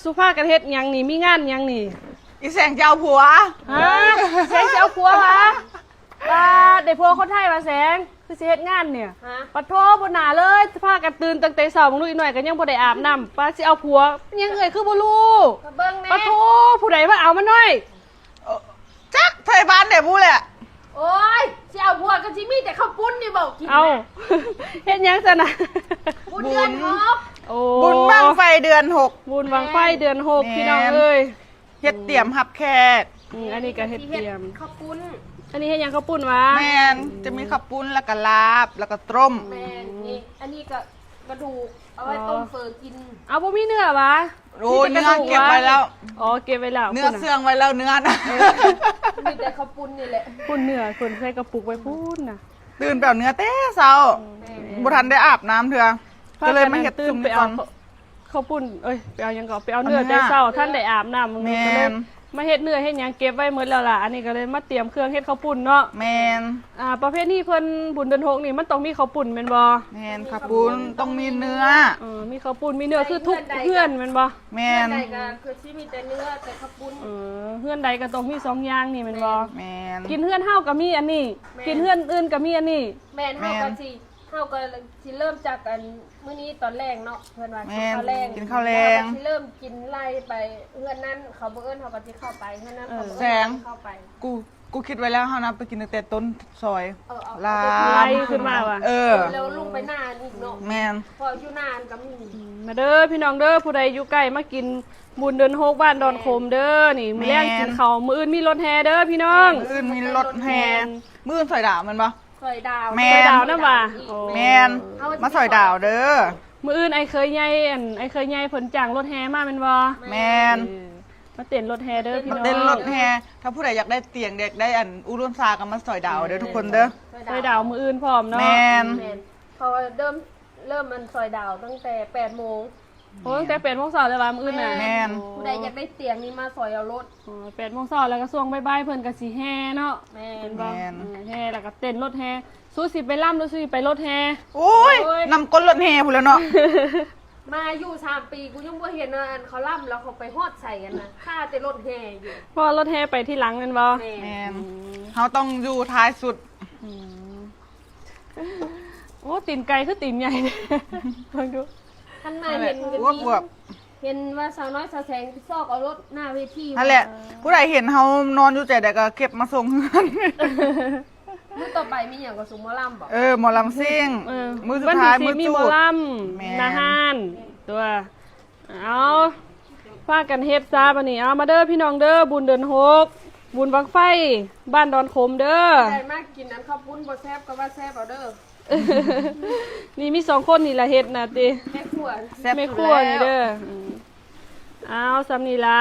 สุภาพกันเฮ็ดหยังนี่มีงานหยังนี่อีแสงจะเอาผัวฮะแสงจะเอาผัววะว่าได้ผัวคนไทยมาแสงคือสิเฮ็ดงานเนี่ยปะโทบ่น่าเลยสุภาพกันตื่นตั้งแต่เช้ามึงรู้อีกหน่อยก็ยังบ่ได้อาบน้ำป้าสิเอาผัวยังเอ่ยคือบ่รู้เบิ่งแน่ปะโทผู้ใดมาเอามาหน่อยจักไทยบ้านเดี๋ยวพูดแหละโอ้ยสิเอาผัวก็สิมีแต่ข้าวปุ้นนี่บอกกินเอาเฮ็ดหยังซะนะบุญเดือน6บุญบั้งไฟเดือน6บุญบังไฟเดือน6พี่น้องเอ้ยเฮ็ดเตรียมหับแขกอันนี้ก็เฮ็ดเตรียมข้าวปุ้นอันนี้เฮ็ดหยังข้าวปุ้นวะแม่นจะมีข้าวปุ้นแล้วก็ลาบแล้วก็ต้มแม่นนี่อันนี้ก็กระดูกเอาไว้ต้มเฟอกินเอาบ่มีเนื้อวะโอ้เนื้อเก็บไว้แล้วอ๋อเก็บไว้แล้วเนื้อเสื่องไว้แล้วเนื้อนะมีแต่ข้าวปุ้นนี่แหละปุ้นเนื้อคนใส่กระปุกไว้พูนน่ะตื่นแบบเนื้อเต้เช้าบ่ทันได้อาบน้ำเถอะก็เลยมาเฮ็ดตื่นไปเอาข้าวปุ้นเอ้ยไปเอาหยังก็ไปเอาเนื้อแต่เช้าท่านได้อาบน้ำมึงก็เลยมาเฮ็ดเนื้อเฮ็ดหยังเก็บไว้หมดแล้วล่ะอันนี้ก็เลยมาเตรียมเครื่องเฮ็ดข้าวปุ้นเนาะแม่นประเภทนี้เพิ่นบุญเดือน6นี่มันต้องมีข้าวปุ้นแม่นบ่แม่นข้าวปุ้นต้องมีเนื้อมีข้าวปุ้นมีเนื้อคือทุกเฮือนแม่นบ่แม่นใดก็คือสิมีแต่เนื้อแต่ข้าวปุ้นเฮือนใดก็ต้องมี2อย่างนี่แม่นบ่แม่นกินเฮือนเฮาก็มีอันนี้กินเฮือนอื่นก็มีอันนี้แม่นเฮาก็สิเริ่มจากกันมื้อนี้ตอนแรกเนาะเพิ่นว่ากินข้าวแรงกินข้าวแรง สิเริ่มกินไล่ไปเฮือนนั้นเขาบ่เอิ้นเขาก็สิเข้าไปเฮือนนั้นเขาบ่แสงเข้าไปกูคิดไว้แล้วเฮานะไปกินตั้งแต่ต้นซอยลาขึ้นมาว่ะแล้วลุงไปหน้าอีกเนาะแม่นพออยู่หน้าก็มีมาเด้อพี่น้องเด้อผู้ใดอยู่ใกล้มากินบุญเดือน6บ้านดอนโคมเด้อนี่มื้อแรกกินข้าวมื้ออื่นมีรถแห่เด้อพี่น้องมื้ออื่นมีรถแห่มื้ออื่นซอยดาวมันบ่ซอยดาวแม่ดาวนะบ่าแม่นมาซอยดาวเด้อมื้ออื่นไอ้เคยใหญ่ไอ้เคยใหญ่เพิ่นจ้างรถแห่มาแม่นบ่แม่นมาเต้นรถแห่เด้อพี่น้องเต้นรถแห่ถ้าผู้ใดอยากได้เตียงเด็กได้อันอุดมซาก็มาซอยดาวเด้อทุกคนเด้อซอยดาวมื้ออื่นพร้อมเนาะแม่นพอเริ่มมันซอยดาวตั้งแต่ 8:00 นโอ้ตั้งแต่8:00 นเลยว่ามื้ออื่นน่ะแม่นผู้ใดอยากได้เตียงนี่มาซอยเอารถ8:00 นแล้วก็ช่วงบ่ายๆเพิ่นก็สิแห่เนาะแม่นบ่แห่แล้วก็เต้นรถแห่สู้สิไปล่ำหรือสู้สิไปรถแห่โอ้ยนำก้นรถแห่พุ่นแล้วเนาะมาอยู่3 ปีกูยังบ่เห็นว่าอันเขาล่ำแล้วเขาไปฮอดใส่กันนะค่าแต่รถแห่อยู่พอรถแห่ไปที่หลังแม่นบ่แม่นเฮาต้องอยู่ท้ายสุดโอ้ตีนไก่คือตีนใหญ่ลองดูท่านมาเห็นกันดีเห็นว่าสาวน้อยสาวแสงซอกเอารถหน้าเวทีนั่นแหละผู้ใดเห็นเฮานอนอยู่ใจแต่ก็เก็บมาส่งมื้อต่อไปมีอย่างกับสุหมอลำบ่หมอลำซิ่งมื้อสุดท้ายมื้อจูดมีหมอลำนาฮานตัวเอาพากันเฮ็ดซาบัดนี้เอามาเด้อพี่น้องเด้อบุญเดือน6บุญบังไฟบ้านดอนโคมเด้อได้มากกินอันข้าวปุ้นบ่แซ่บก็ว่าแซ่บเอาเด้อนี่มี2คนนี่ล่ะเฮ็ดน่ะติแม่ครัวแม่ครัวนี่เด้อเอาซ้ำนี่ล่ะ